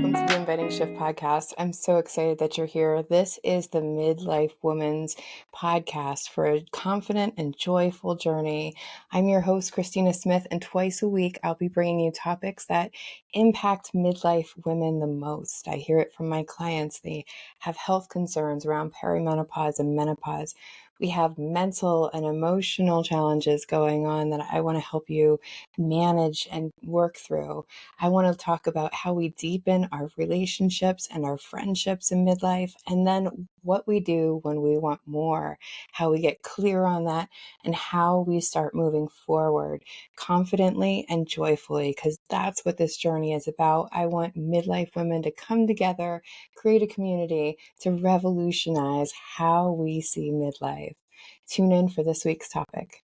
welcome to the Inviting Shift podcast. I'm so excited that you're here. This is the Midlife Woman's podcast for a confident and joyful journey. I'm your host, Christina Smith, and twice a week I'll be bringing you topics that impact midlife women the most. I hear it from my clients. They have health concerns around perimenopause and menopause. We have mental and emotional challenges going on that I want to help you manage and work through. I want to talk about how we deepen our relationships and our friendships in midlife, and then what we do when we want more, how we get clear on that, and how we start moving forward confidently and joyfully, because that's what this journey is about. I want midlife women to come together, create a community to revolutionize how we see midlife. Tune in for this week's topic.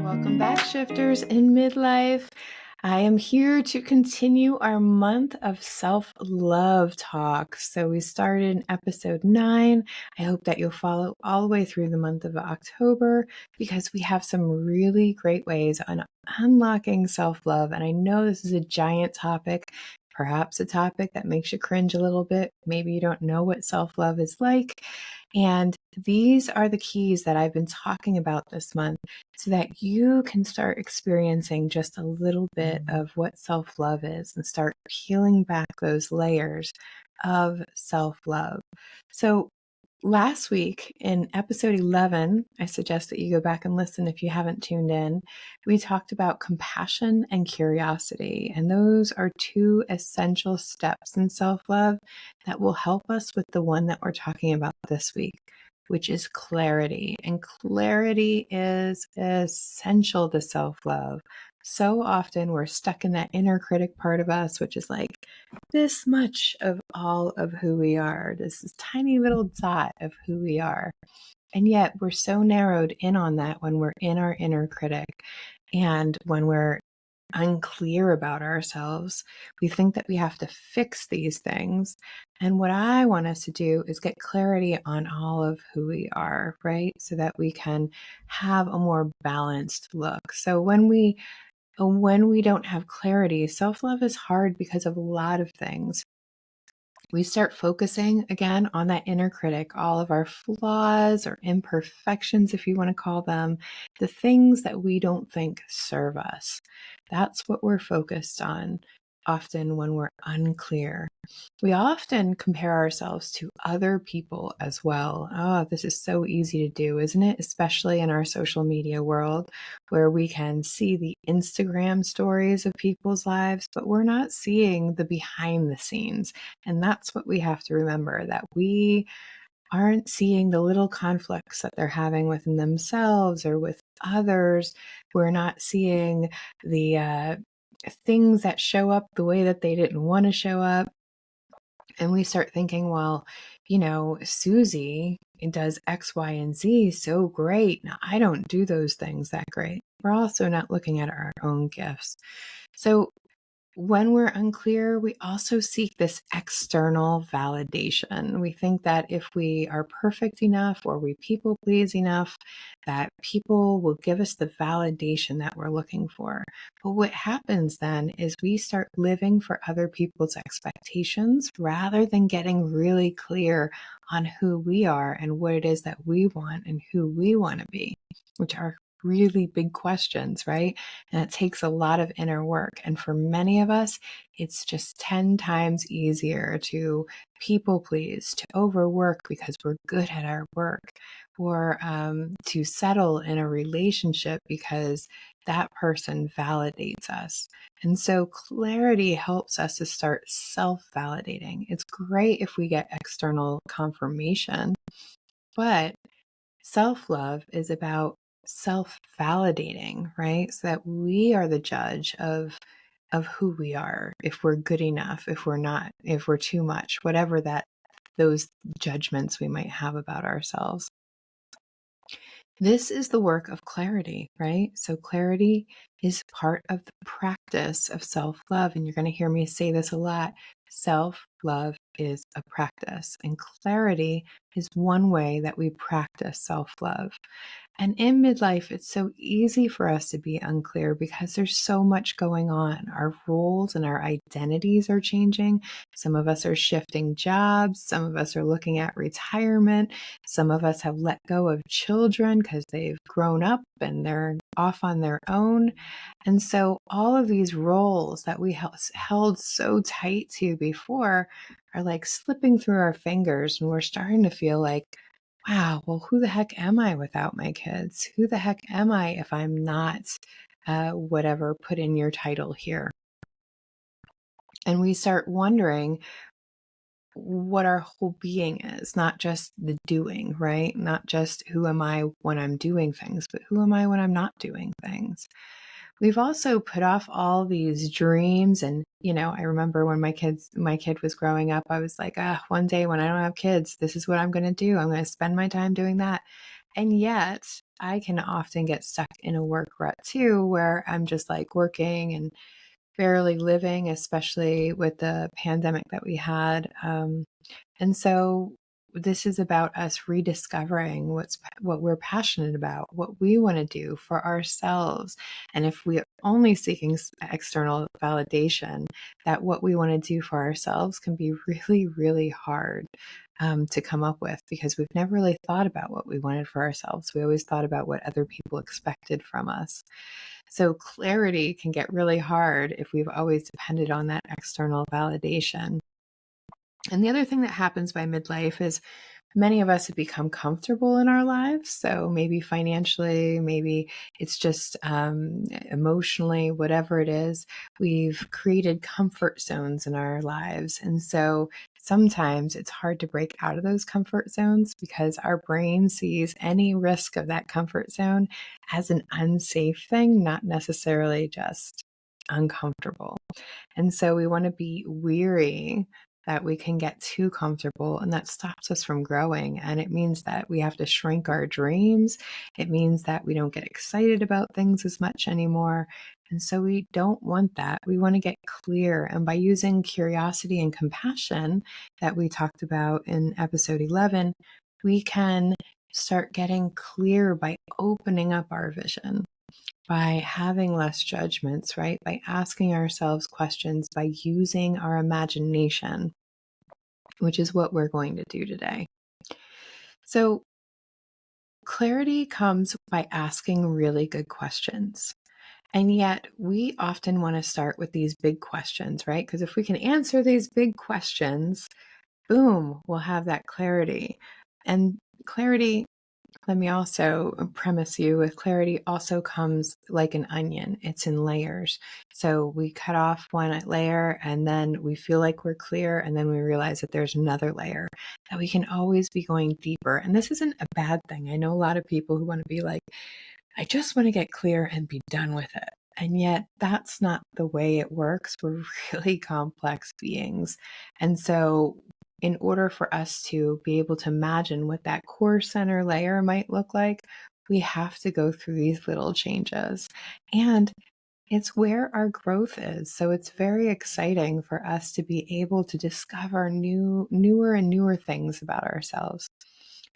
Welcome back, shifters in midlife. I am here to continue our month of self-love talk. So we started in episode 9. I hope that you'll follow all the way through the month of October because we have some really great ways on unlocking self-love. And I know this is a giant topic, perhaps a topic that makes you cringe a little bit. Maybe you don't know what self-love is like. And these are the keys that I've been talking about this month so that you can start experiencing just a little bit of what self-love is and start peeling back those layers of self-love. So last week in episode 11, I suggest that you go back and listen if you haven't tuned in. We talked about compassion and curiosity, and those are two essential steps in self-love that will help us with the one that we're talking about this week, which is clarity. And clarity is essential to self-love. So often we're stuck in that inner critic part of us, which is like this much of all of who we are, this tiny little dot of who we are. And yet we're so narrowed in on that when we're in our inner critic and when we're unclear about ourselves. We think that we have to fix these things. And what I want us to do is get clarity on all of who we are, right? So that we can have a more balanced look. So when we don't have clarity, self-love is hard because of a lot of things. We start focusing again on that inner critic, all of our flaws or imperfections, if you want to call them, the things that we don't think serve us. That's what we're focused on often when we're unclear. We often compare ourselves to other people as well. Oh, this is so easy to do, isn't it? Especially in our social media world where we can see the Instagram stories of people's lives, but we're not seeing the behind the scenes. And that's what we have to remember, that we aren't seeing the little conflicts that they're having within themselves or with others. We're not seeing the things that show up the way that they didn't want to show up. And we start thinking, well, Susie does X, Y, and Z so great. Now, I don't do those things that great. We're also not looking at our own gifts. So when we're unclear, we also seek this external validation. We think that if we are perfect enough or we people please enough, that people will give us the validation that we're looking for. But what happens then is we start living for other people's expectations rather than getting really clear on who we are and what it is that we want and who we want to be, which are really big questions, right? And it takes a lot of inner work. And for many of us, it's just 10 times easier to people please, to overwork because we're good at our work, or to settle in a relationship because that person validates us. And so clarity helps us to start self-validating. It's great if we get external confirmation, but self-love is about self-validating, right? So that we are the judge of who we are, if we're good enough, if we're not, if we're too much, whatever those judgments we might have about ourselves. This is the work of clarity, right? So clarity is part of the practice of self-love. And you're going to hear me say this a lot. Self-love is a practice, and clarity is one way that we practice self-love. And in midlife, it's so easy for us to be unclear because there's so much going on. Our roles and our identities are changing. Some of us are shifting jobs. Some of us are looking at retirement. Some of us have let go of children because they've grown up and they're off on their own. And so all of these roles that we held so tight to before are like slipping through our fingers, and we're starting to feel like, wow, well, who the heck am I without my kids? Who the heck am I if I'm not whatever, put in your title here? And we start wondering what our whole being is, not just the doing, right? Not just who am I when I'm doing things, but who am I when I'm not doing things? We've also put off all these dreams. And, I remember when my kid was growing up, I was like, one day when I don't have kids, this is what I'm going to do. I'm going to spend my time doing that. And yet I can often get stuck in a work rut too, where I'm just like working and barely living, especially with the pandemic that we had. And so this is about us rediscovering what we're passionate about, what we want to do for ourselves. And if we're only seeking external validation, that what we want to do for ourselves can be really, really hard to come up with, because we've never really thought about what we wanted for ourselves. We always thought about what other people expected from us. So clarity can get really hard if we've always depended on that external validation. And the other thing that happens by midlife is many of us have become comfortable in our lives. So maybe financially, maybe it's just emotionally, whatever it is, we've created comfort zones in our lives. And so sometimes it's hard to break out of those comfort zones because our brain sees any risk of that comfort zone as an unsafe thing, not necessarily just uncomfortable. And so we want to be weary that we can get too comfortable, and that stops us from growing. And it means that we have to shrink our dreams. It means that we don't get excited about things as much anymore. And so we don't want that. We want to get clear. And by using curiosity and compassion that we talked about in episode 11, we can start getting clear by opening up our vision, by having less judgments, right? By asking ourselves questions, by using our imagination, which is what we're going to do today. So, clarity comes by asking really good questions. And yet, we often want to start with these big questions, right? Because if we can answer these big questions, boom, we'll have that clarity. And clarity, let me also premise you with, clarity also comes like an onion. It's in layers. So we cut off one layer and then we feel like we're clear. And then we realize that there's another layer, that we can always be going deeper. And this isn't a bad thing. I know a lot of people who want to be like, I just want to get clear and be done with it. And yet that's not the way it works. We're really complex beings. And so in order for us to be able to imagine what that core center layer might look like, we have to go through these little changes. And it's where our growth is. So it's very exciting for us to be able to discover newer and newer things about ourselves.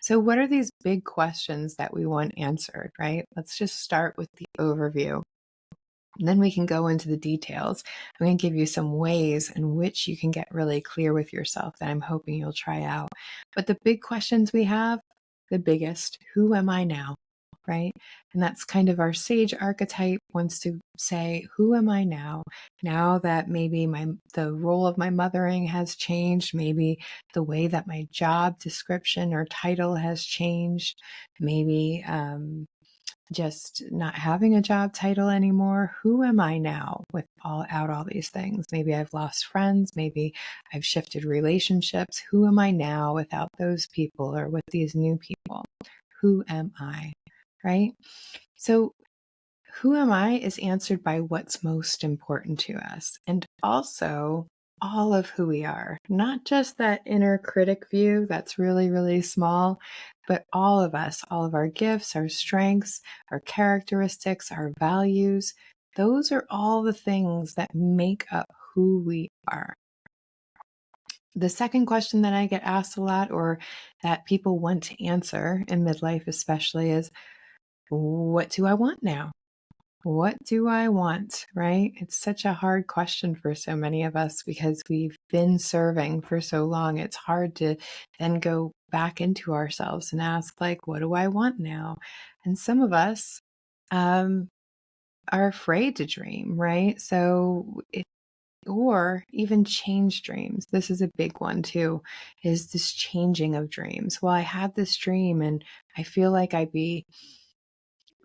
So what are these big questions that we want answered, right? Let's just start with the overview. And then we can go into the details. I'm going to give you some ways in which you can get really clear with yourself that I'm hoping you'll try out. But the big questions we have, the biggest, who am I now? Right? And that's kind of our sage archetype, wants to say, who am I now? Now that maybe the role of my mothering has changed, maybe the way that my job description or title has changed, maybe just not having a job title anymore. Who am I now with all these things? Maybe I've lost friends. Maybe I've shifted relationships. Who am I now without those people or with these new people? Who am I? Right? So who am I is answered by what's most important to us, and also all of who we are, not just that inner critic view that's really, really small, but all of us, all of our gifts, our strengths, our characteristics, our values. Those are all the things that make up who we are. The second question that I get asked a lot, or that people want to answer in midlife especially, is what do I want now? What do I want, right? It's such a hard question for so many of us because we've been serving for so long. It's hard to then go back into ourselves and ask, like, what do I want now? And some of us um, are afraid to dream, right? Or even change dreams. This is a big one too, is this changing of dreams. Well, I had this dream and I feel like I'd be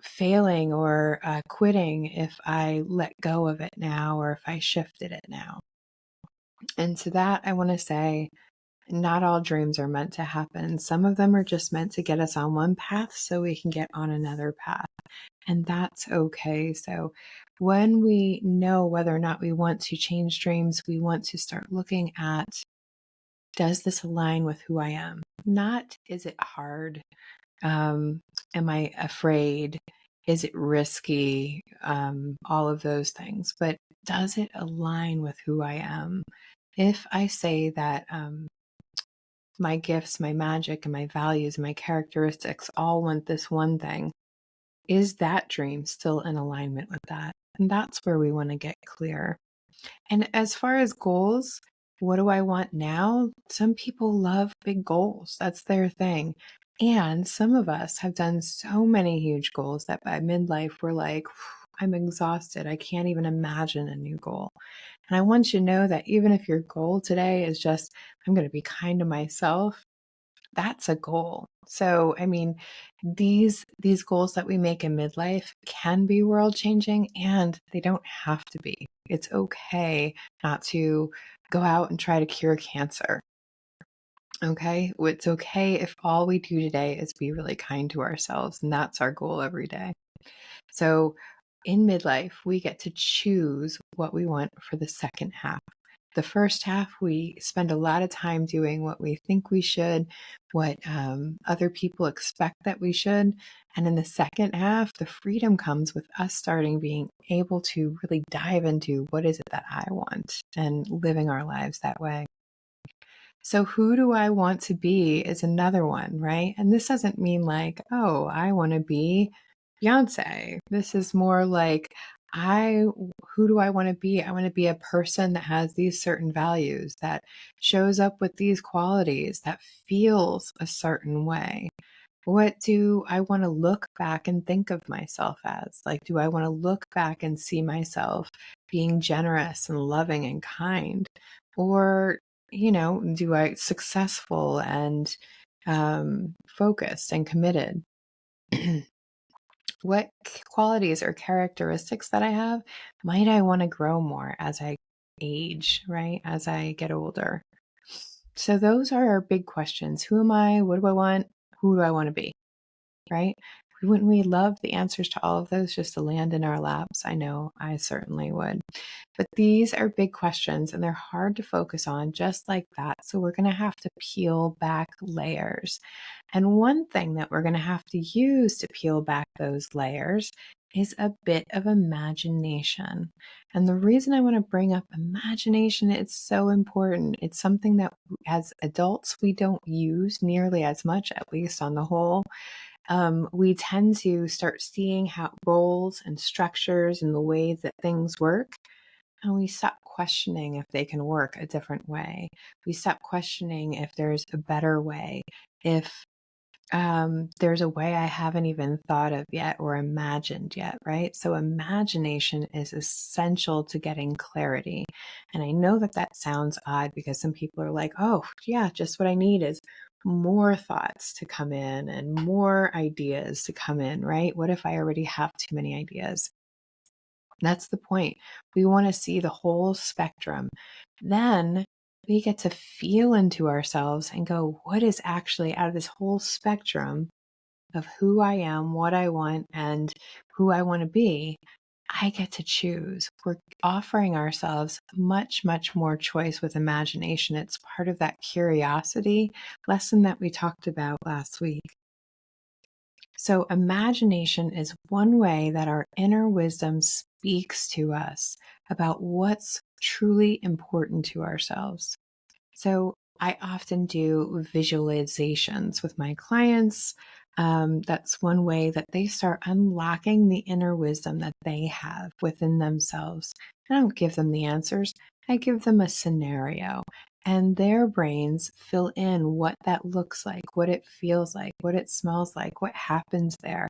failing or quitting if I let go of it now or if I shifted it now. And to that, I want to say, not all dreams are meant to happen. Some of them are just meant to get us on one path so we can get on another path. And that's okay. So, when we know whether or not we want to change dreams, we want to start looking at, does this align with who I am? Not, is it hard? Am I afraid? Is it risky? All of those things. But does it align with who I am? If I say that my gifts, my magic, and my values, my characteristics all want this one thing, is that dream still in alignment with that? And that's where we want to get clear. And as far as goals, what do I want now? Some people love big goals. That's their thing. And some of us have done so many huge goals that by midlife, we're like, I'm exhausted. I can't even imagine a new goal. And I want you to know that even if your goal today is just, I'm going to be kind to myself, that's a goal. So, I mean, these goals that we make in midlife can be world changing and they don't have to be. It's okay not to go out and try to cure cancer. Okay? It's okay if all we do today is be really kind to ourselves, and that's our goal every day. So, in midlife, we get to choose what we want for the second half. The first half, we spend a lot of time doing what we think we should, what other people expect that we should. And in the second half, the freedom comes with us starting being able to really dive into, what is it that I want, and living our lives that way. So, who do I want to be is another one, right? And this doesn't mean like, oh, I want to be Beyonce. This is more like, I, who do I want to be? I want to be a person that has these certain values, that shows up with these qualities, that feels a certain way. What do I want to look back and think of myself as? Like, do I want to look back and see myself being generous and loving and kind? Or, do I successful and focused and committed? What qualities or characteristics that I have might I want to grow more as I age, right? As I get older. So those are our big questions. Who am I? What do I want? Who do I want to be? Right? Wouldn't we love the answers to all of those just to land in our laps? I know I certainly would. But these are big questions and they're hard to focus on just like that. So we're going to have to peel back layers. And one thing that we're going to have to use to peel back those layers is a bit of imagination. And the reason I want to bring up imagination, it's so important. It's something that as adults, we don't use nearly as much, at least on the whole. We tend to start seeing how roles and structures and the ways that things work, and we stop questioning if they can work a different way. We stop questioning if there's a better way, if there's a way I haven't even thought of yet or imagined yet, right? So imagination is essential to getting clarity. And I know that that sounds odd because some people are like, oh, yeah, just what I need is more thoughts to come in and more ideas to come in, right? What if I already have too many ideas? That's the point. We want to see the whole spectrum. Then we get to feel into ourselves and go, what is actually out of this whole spectrum of who I am, what I want, and who I want to be? I get to choose. We're offering ourselves much, much more choice with imagination. It's part of that curiosity lesson that we talked about last week. So, imagination is one way that our inner wisdom speaks to us about what's truly important to ourselves. So, I often do visualizations with my clients. That's one way that they start unlocking the inner wisdom that they have within themselves. I don't give them the answers, I give them a scenario. And their brains fill in what that looks like, what it feels like, what it smells like, what happens there.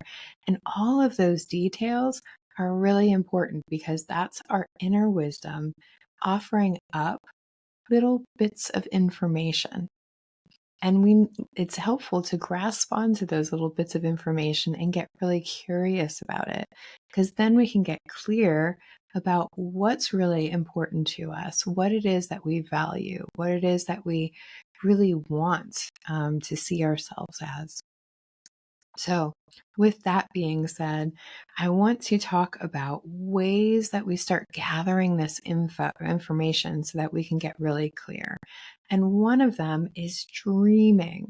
And all of those details are really important because that's our inner wisdom offering up little bits of information. And it's helpful to grasp onto those little bits of information and get really curious about it, because then we can get clear about what's really important to us, what it is that we value, what it is that we really want to see ourselves as. So, with that being said, I want to talk about ways that we start gathering this information so that we can get really clear. And one of them is dreaming.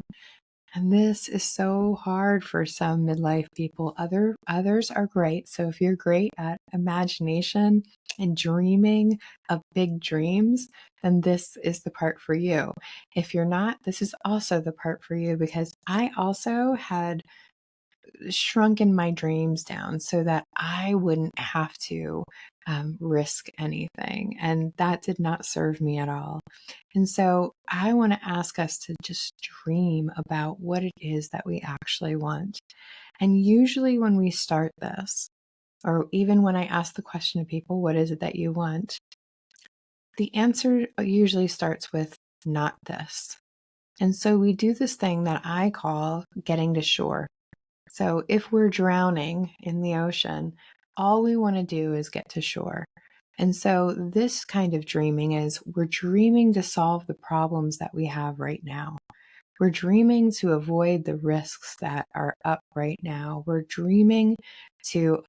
And this is so hard for some midlife people. Others are great. So if you're great at imagination and dreaming of big dreams, then this is the part for you. If you're not, this is also the part for you, because I also had shrunken my dreams down so that I wouldn't have to risk anything. And that did not serve me at all. And so I want to ask us to just dream about what it is that we actually want. And usually when we start this, or even when I ask the question to people, what is it that you want? The answer usually starts with not this. And so we do this thing that I call getting to shore. So if we're drowning in the ocean, all we want to do is get to shore. And so this kind of dreaming is we're dreaming to solve the problems that we have right now. We're dreaming to avoid the risks that are up right now. We're dreaming to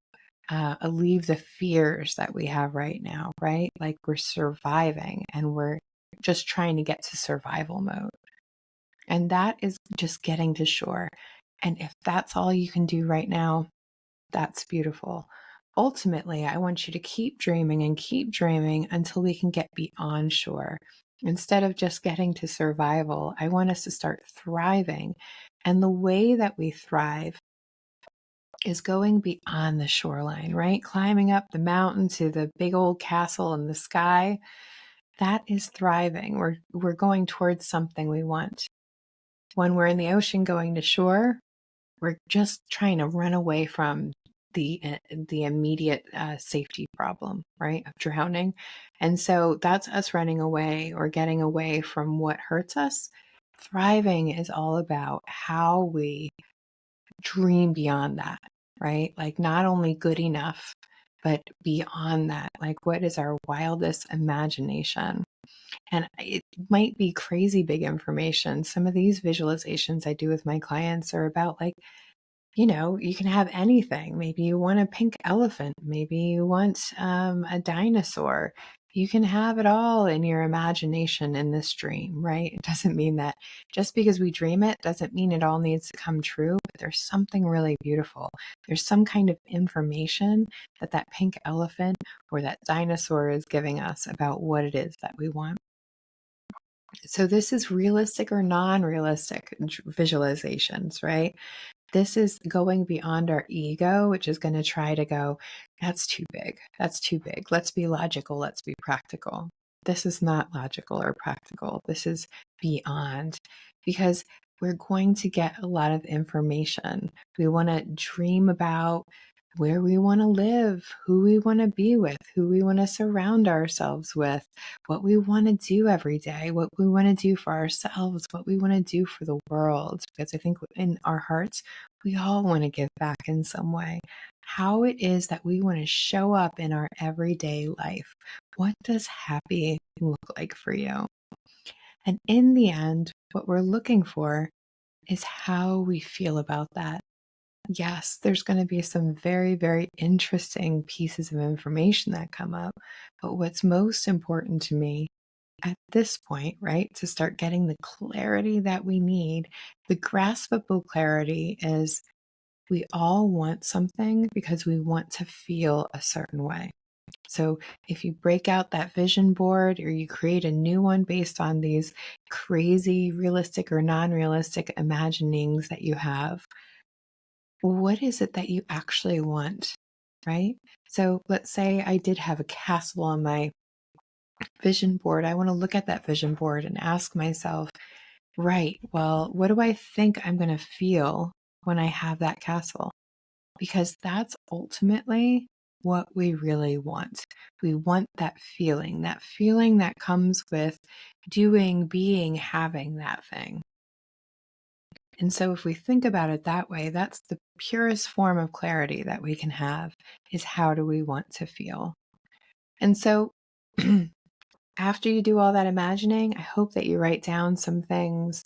alleviate the fears that we have right now, right? Like we're surviving and we're just trying to get to survival mode. And that is just getting to shore. And if that's all you can do right now, that's beautiful. Ultimately, I want you to keep dreaming and keep dreaming until we can get beyond shore. Instead of just getting to survival, I want us to start thriving. And the way that we thrive is going beyond the shoreline, right? Climbing up the mountain to the big old castle in the sky. That is thriving. We're going towards something we want. When we're in the ocean going to shore, we're just trying to run away from the immediate safety problem, right, of drowning. And so that's us running away or getting away from what hurts us. Thriving is all about how we dream beyond that, right? Like not only good enough, but beyond that. Like what is our wildest imagination? And it might be crazy big information. Some of these visualizations I do with my clients are about like, you can have anything. Maybe you want a pink elephant. Maybe you want a dinosaur. You can have it all in your imagination in this dream, right? It doesn't mean that just because we dream it doesn't mean it all needs to come true, but there's something really beautiful. There's some kind of information that that pink elephant or that dinosaur is giving us about what it is that we want. So this is realistic or non-realistic visualizations, right? This is going beyond our ego, which is going to try to go, that's too big. That's too big. Let's be logical. Let's be practical. This is not logical or practical. This is beyond, because we're going to get a lot of information. We want to dream about where we want to live, who we want to be with, who we want to surround ourselves with, what we want to do every day, what we want to do for ourselves, what we want to do for the world. Because I think in our hearts, we all want to give back in some way. How it is that we want to show up in our everyday life. What does happy look like for you? And in the end, what we're looking for is how we feel about that. Yes, there's going to be some very, very interesting pieces of information that come up. But what's most important to me at this point, right, to start getting the clarity that we need, the graspable clarity is we all want something because we want to feel a certain way. So if you break out that vision board or you create a new one based on these crazy realistic or non-realistic imaginings that you have, what is it that you actually want, right? So let's say I did have a castle on my vision board. I want to look at that vision board and ask myself, right, well, what do I think I'm going to feel when I have that castle? Because that's ultimately what we really want. We want that feeling that comes with doing, being, having that thing. And so if we think about it that way, that's the purest form of clarity that we can have, is how do we want to feel? And so after you do all that imagining, I hope that you write down some things.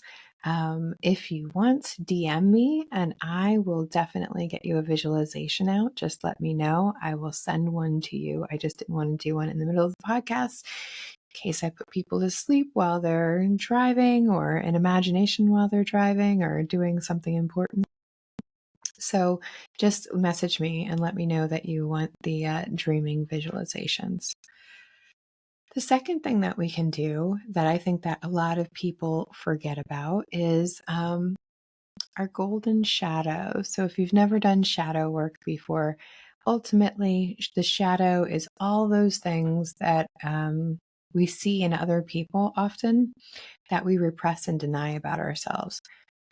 If you want, DM me and I will definitely get you a visualization out. Just let me know. I will send one to you. I just didn't want to do one in the middle of the podcast in case I put people to sleep while they're driving, or in imagination while they're driving, or doing something important. So just message me and let me know that you want the dreaming visualizations. The second thing that we can do that I think that a lot of people forget about is our golden shadow. So if you've never done shadow work before, ultimately the shadow is all those things that we see in other people often that we repress and deny about ourselves.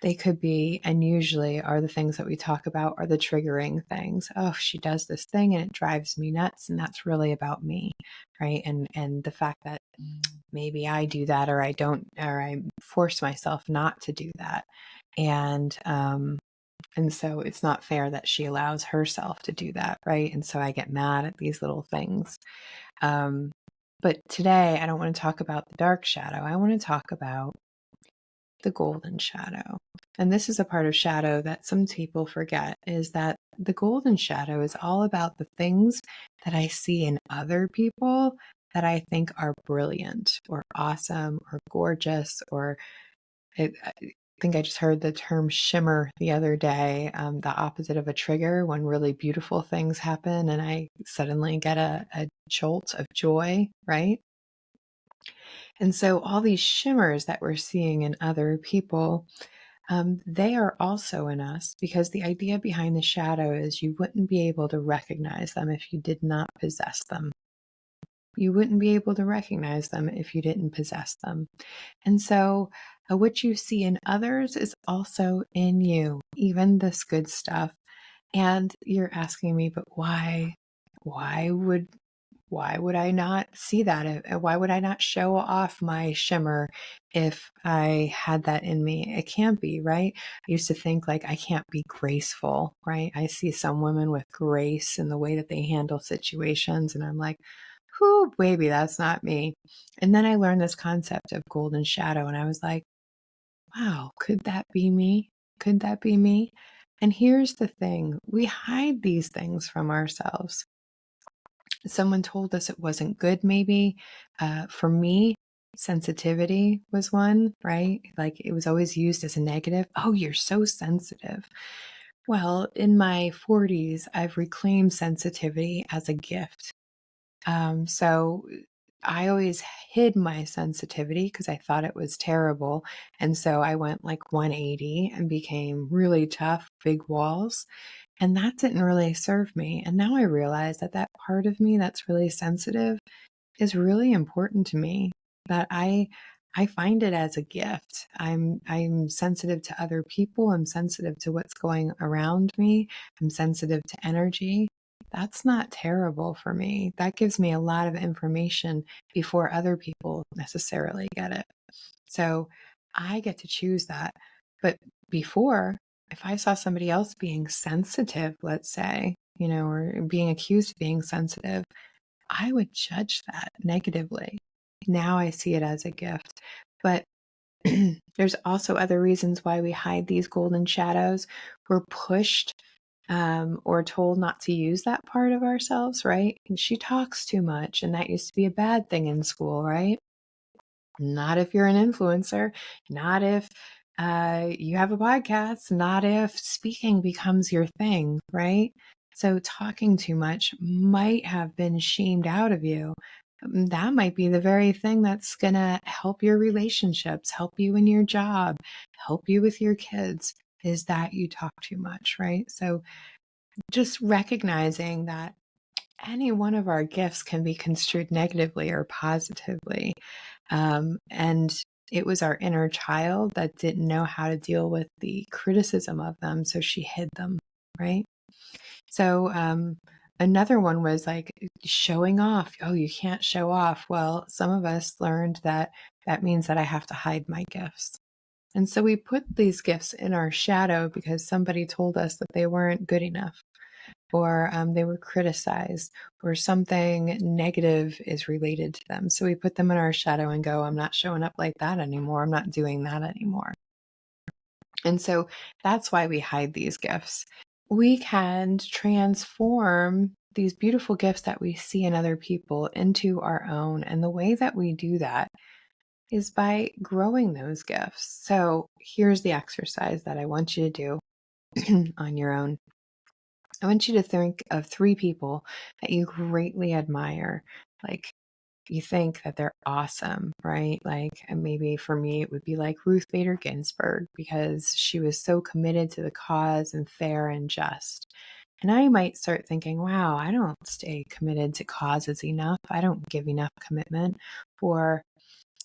They could be, and usually are the things that we talk about are the triggering things. Oh, she does this thing and it drives me nuts, and that's really about me, right? And the fact that maybe I do that, or I don't, or I force myself not to do that. And so it's not fair that she allows herself to do that, right? And so I get mad at these little things. But today I don't want to talk about the dark shadow. I want to talk about the golden shadow. And this is a part of shadow that some people forget, is that the golden shadow is all about the things that I see in other people that I think are brilliant or awesome or gorgeous, or I think I just heard the term shimmer the other day, the opposite of a trigger, when really beautiful things happen and I suddenly get a jolt of joy, right? And so all these shimmers that we're seeing in other people, they are also in us, because the idea behind the shadow is you wouldn't be able to recognize them if you did not possess them. You wouldn't be able to recognize them if you didn't possess them. And so what you see in others is also in you, even this good stuff. And you're asking me, but why? Why would why would I not see that? Why would I not show off my shimmer if I had that in me? It can't be, right? I used to think like I can't be graceful, right? I see some women with grace in the way that they handle situations, and I'm like, whoo, baby, that's not me. And then I learned this concept of golden shadow, and I was like, wow, could that be me? Could that be me? And here's the thing, we hide these things from ourselves. Someone told us it wasn't good, maybe. For me, sensitivity was one, right? Like it was always used as a negative. Oh, you're so sensitive. Well, in my 40s, I've reclaimed sensitivity as a gift. So I always hid my sensitivity because I thought it was terrible. And so I went like 180 and became really tough, big walls. And that didn't really serve me. And now I realize that that part of me that's really sensitive is really important to me, that I find it as a gift. I'm sensitive to other people. I'm sensitive to what's going around me. I'm sensitive to energy. That's not terrible for me. That gives me a lot of information before other people necessarily get it. So I get to choose that. But before, if I saw somebody else being sensitive, let's say, or being accused of being sensitive, I would judge that negatively. Now I see it as a gift. But there's also other reasons why we hide these golden shadows. We're pushed or told not to use that part of ourselves, right? And she talks too much, and that used to be a bad thing in school, right? Not if you're an influencer, not if you have a podcast, not if speaking becomes your thing, right? So talking too much might have been shamed out of you. That might be the very thing that's going to help your relationships, help you in your job, help you with your kids, is that you talk too much, right? So just recognizing that any one of our gifts can be construed negatively or positively. And it was our inner child that didn't know how to deal with the criticism of them. So she hid them, right? So another one was like showing off. Oh, you can't show off. Well, some of us learned that that means that I have to hide my gifts. And so we put these gifts in our shadow because somebody told us that they weren't good enough, or they were criticized, or something negative is related to them. So we put them in our shadow and go, I'm not showing up like that anymore. I'm not doing that anymore. And so that's why we hide these gifts. We can transform these beautiful gifts that we see in other people into our own. And the way that we do that is by growing those gifts. So here's the exercise that I want you to do on your own. I want you to think of 3 people that you greatly admire. Like, you think that they're awesome, right? Like, and maybe for me, it would be like Ruth Bader Ginsburg because she was so committed to the cause and fair and just. And I might start thinking, wow, I don't stay committed to causes enough. I don't give enough commitment. Or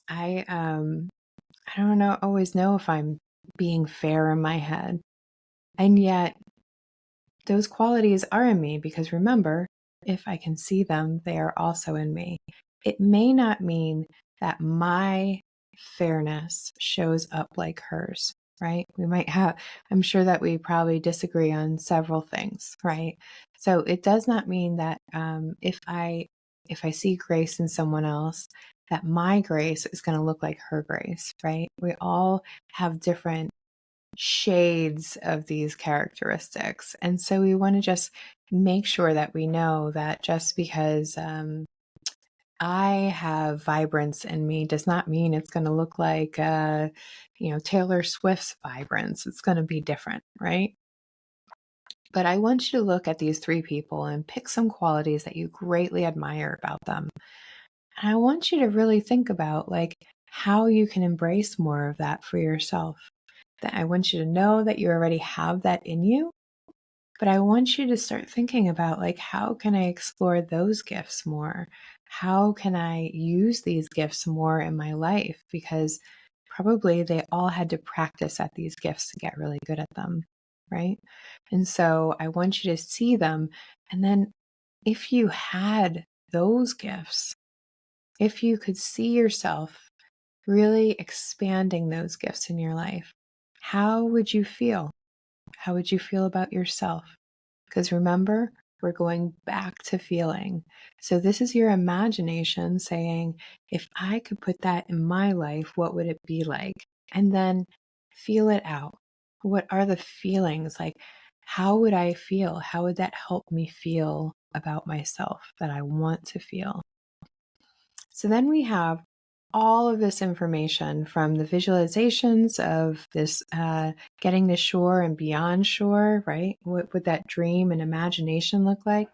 I don't know, always know if I'm being fair in my head. And yet those qualities are in me because remember, if I can see them, they are also in me. It may not mean that my fairness shows up like hers, right? We might have, I'm sure that we probably disagree on several things, right? So it does not mean that if I see grace in someone else, that my grace is going to look like her grace, right? We all have different shades of these characteristics. And so we want to just make sure that we know that just because I have vibrance in me does not mean it's going to look like, Taylor Swift's vibrance. It's going to be different, right? But I want you to look at these 3 people and pick some qualities that you greatly admire about them. And I want you to really think about like how you can embrace more of that for yourself. That I want you to know that you already have that in you, but I want you to start thinking about like how can I explore those gifts more? How can I use these gifts more in my life? Because probably they all had to practice at these gifts to get really good at them, right? And so I want you to see them. And then if you had those gifts, if you could see yourself really expanding those gifts in your life, how would you feel? How would you feel about yourself? Because remember, we're going back to feeling. So this is your imagination saying, if I could put that in my life, what would it be like? And then feel it out. What are the feelings? Like, how would I feel? How would that help me feel about myself that I want to feel? So then we have all of this information from the visualizations of this getting to shore and beyond shore, right? What would that dream and imagination look like?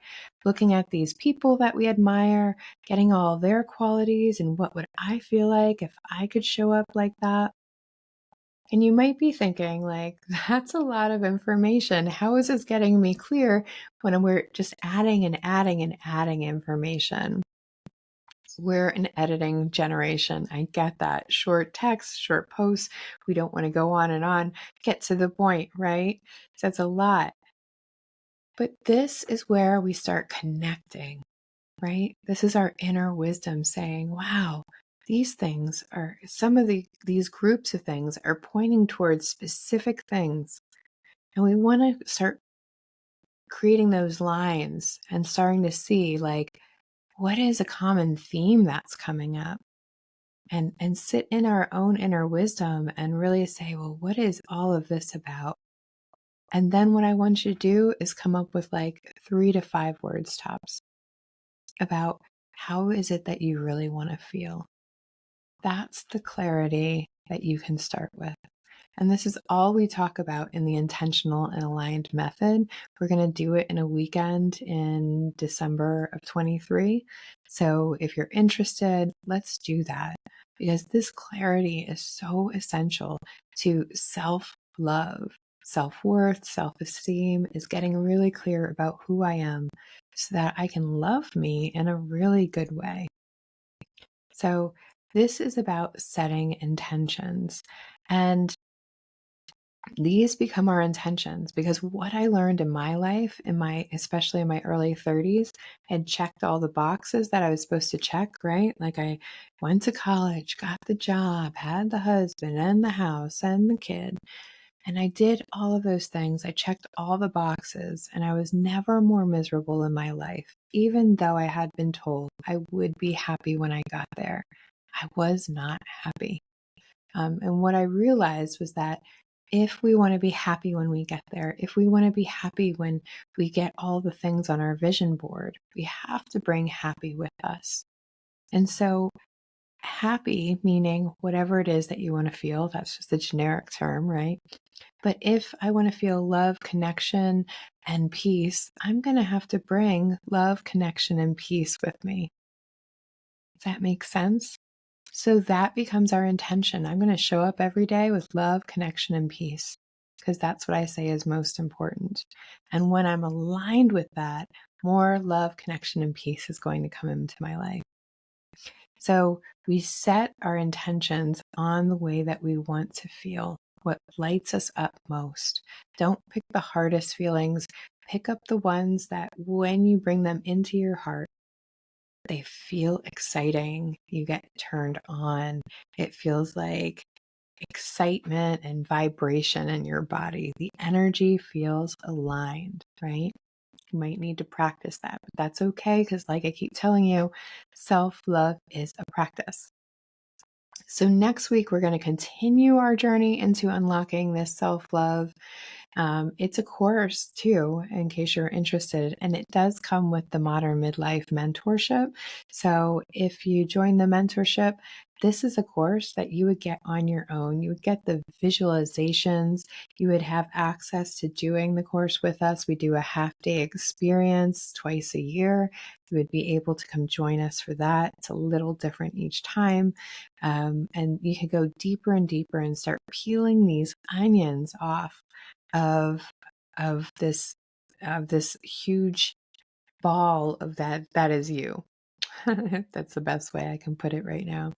Looking at these people that we admire, getting all their qualities, and what would I feel like if I could show up like that? And you might be thinking, like, that's a lot of information. How is this getting me clear when we're just adding and adding and adding information? We're an editing generation. I get that. Short text, short posts. We don't want to go on and on. Get to the point, right? So that's a lot. But this is where we start connecting, right? This is our inner wisdom saying, wow, these things are some of these groups of things are pointing towards specific things. And we want to start creating those lines and starting to see like, what is a common theme that's coming up? And sit in our own inner wisdom and really say, well, what is all of this about? And then what I want you to do is come up with like 3 to 5 words tops about how is it that you really want to feel. That's the clarity that you can start with. And this is all we talk about in the intentional and aligned method. We're going to do it in a weekend in December of 23. So if you're interested, let's do that, because this clarity is so essential to self-love. Self-worth, self-esteem is getting really clear about who I am so that I can love me in a really good way. So this is about setting intentions. And these become our intentions, because what I learned in my life, especially in my early 30s, I had checked all the boxes that I was supposed to check, right? Like I went to college, got the job, had the husband and the house and the kid. And I did all of those things. I checked all the boxes, and I was never more miserable in my life, even though I had been told I would be happy when I got there. I was not happy. And what I realized was that if we want to be happy when we get there, if we want to be happy when we get all the things on our vision board, we have to bring happy with us. And so, happy meaning whatever it is that you want to feel, that's just a generic term, right? But if I want to feel love, connection, and peace, I'm going to have to bring love, connection, and peace with me. Does that make sense? So that becomes our intention. I'm going to show up every day with love, connection, and peace, because that's what I say is most important. And when I'm aligned with that, more love, connection, and peace is going to come into my life. So we set our intentions on the way that we want to feel, what lights us up most. Don't pick the hardest feelings. Pick up the ones that when you bring them into your heart, they feel exciting. You get turned on. It feels like excitement and vibration in your body. The energy feels aligned, right? You might need to practice that, but that's okay, because, like I keep telling you, self love is a practice. So, next week, we're going to continue our journey into unlocking this self love. It's a course too, in case you're interested, and it does come with the Modern Midlife mentorship. So if you join the mentorship, this is a course that you would get on your own. You would get the visualizations. You would have access to doing the course with us. We do a half-day experience twice a year. You would be able to come join us for that. It's a little different each time. And you can go deeper and deeper and start peeling these onions off of this huge ball of that is you. That's the best way I can put it right now.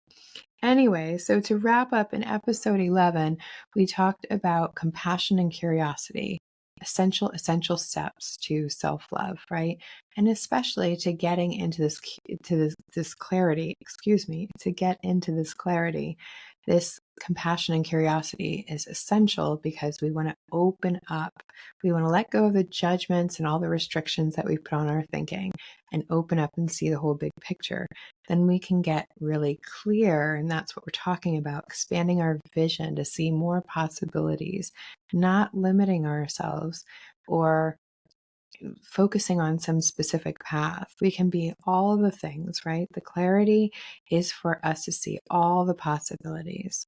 Anyway, so to wrap up, in episode 11, we talked about compassion and curiosity, essential steps to self-love, right? And especially to getting into this clarity, to get into this clarity. This compassion and curiosity is essential because we want to open up. We want to let go of the judgments and all the restrictions that we put on our thinking and open up and see the whole big picture. Then we can get really clear. And that's what we're talking about, expanding our vision to see more possibilities, not limiting ourselves or focusing on some specific path. We can be all the things, right? The clarity is for us to see all the possibilities.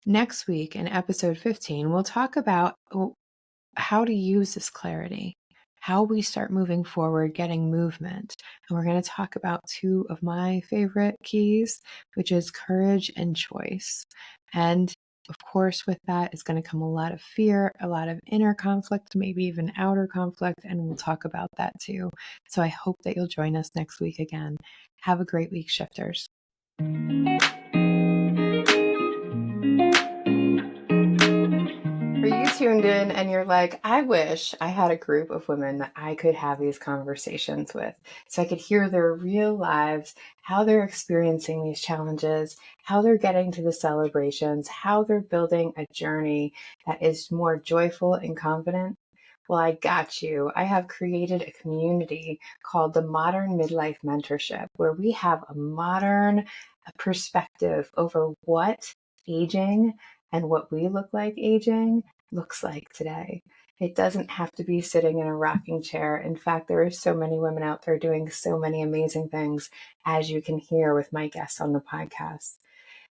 Next week in episode 15, we'll talk about how to use this clarity, how we start moving forward, getting movement. And we're going to talk about two of my favorite keys, which is courage and choice. And of course, with that is going to come a lot of fear, a lot of inner conflict, maybe even outer conflict, and we'll talk about that too. So I hope that you'll join us next week again. Have a great week, shifters. Are you tuned in and you're like, I wish I had a group of women that I could have these conversations with so I could hear their real lives, how they're experiencing these challenges, how they're getting to the celebrations, how they're building a journey that is more joyful and confident? Well, I got you. I have created a community called the Modern Midlife Mentorship, where we have a modern perspective over what aging and what we look like aging looks like today. It doesn't have to be sitting in a rocking chair. In fact, there are so many women out there doing so many amazing things, as you can hear with my guests on the podcast.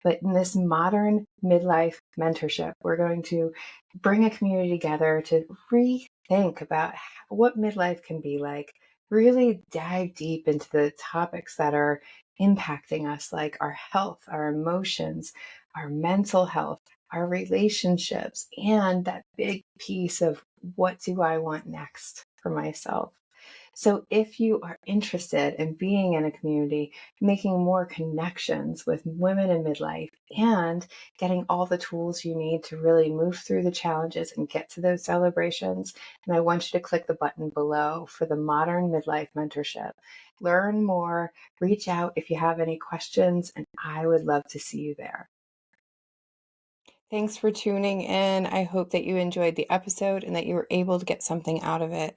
But in this modern midlife mentorship, we're going to bring a community together to rethink about what midlife can be like, really dive deep into the topics that are impacting us, like our health, our emotions, our mental health, our relationships, and that big piece of what do I want next for myself. So, if you are interested in being in a community, making more connections with women in midlife, and getting all the tools you need to really move through the challenges and get to those celebrations, then I want you to click the button below for the Modern Midlife Mentorship. Learn more, reach out if you have any questions, and I would love to see you there. Thanks for tuning in. I hope that you enjoyed the episode and that you were able to get something out of it.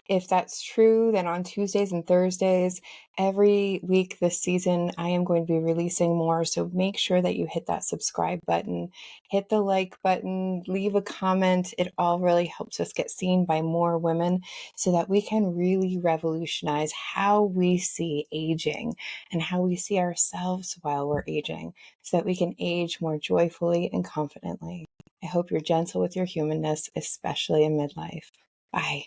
If that's true, then on Tuesdays and Thursdays, every week this season, I am going to be releasing more. So make sure that you hit that subscribe button, hit the like button, leave a comment. It all really helps us get seen by more women so that we can really revolutionize how we see aging and how we see ourselves while we're aging, so that we can age more joyfully and confidently. I hope you're gentle with your humanness, especially in midlife. Bye.